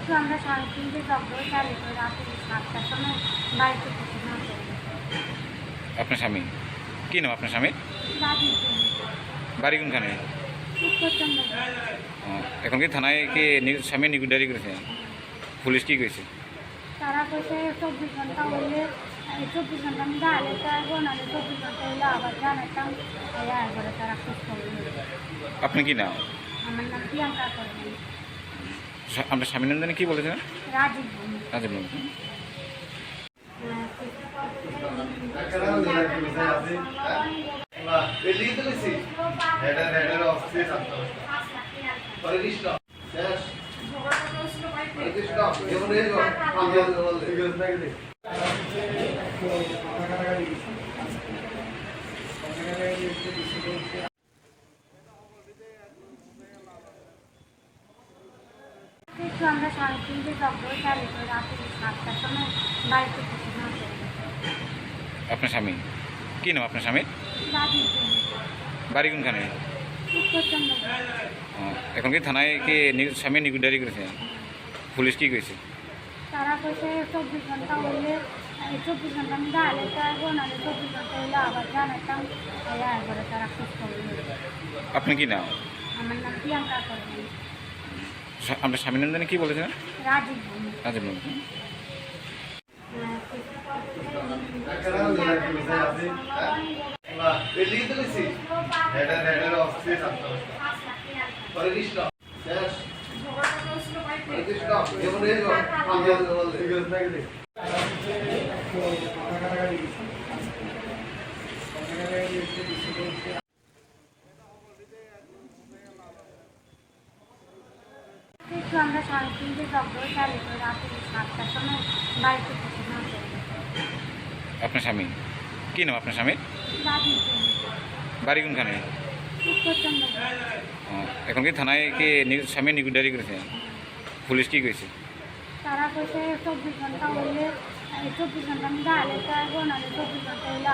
একটু আমরা 3:30 জব্দ চালু করে রাতে 7টার সময় বাড়িতে কিছু না করবো আপনার স্বামী কি নাম আপনার স্বামীর? রাজীব বাড়ি কোনখানে? উত্তরচন্দ্র এখন কি থানায় কি স্বামী নিকুডারি করেছে? পুলিশ কি কইছে? তারা কইছে 24 ঘন্টা হইলে 24 ঘন্টা আমি গালে আসবো নাহলে 24 ঘন্টা হইলে আবার জানাতাম একবারে তারা খোঁজ খবর নেবে। আপনি কি নাম? আমার নাম প্রিয়াঙ্কা করবেন আপনার স্বামীর নাম জানি কি বলেছেন? রাজীব রাজীব বলেছেন। একটু আমরা 3:30 জব্দ চালু করে রাতে 7টার সময় বাড়িতে কিছু না করবো আপনার স্বামী কি নাম আপনার স্বামীর? রাজীব বাড়ি কোনখানে? উত্তরচন্দ্র এখন কি থানায় কি স্বামী নিকুডারি করেছে? পুলিশ কি কইছে? তারা কইছে 24 ঘন্টা হইলে 24 ঘন্টা আমি গালে আসবো নাহলে 24 ঘন্টা হইলে আবার জানাতাম একবারে তারা খোঁজ খবর নেবে। আপনি কি নাম? আমার নাম প্রিয়াঙ্কা করবেন আপনার স্বামীর নাম জানি কি বলেছেন? রাজীব রাজীব বলেছেন। একটু আমরা 3:30 জব্দ চালু করে রাতে 7টার সময় বাড়িতে কিছু না করবো আপনার স্বামী কি নাম আপনার স্বামীর? রাজীব বাড়ি কোনখানে? উত্তরচন্দ্র এখন কি থানায় কি স্বামী নিকুডারি করেছে? পুলিশ কি কইছে? তারা কইছে 24 ঘন্টা হইলে 24 ঘন্টা আমি গালে আসবো নাহলে 24 ঘন্টা হইলে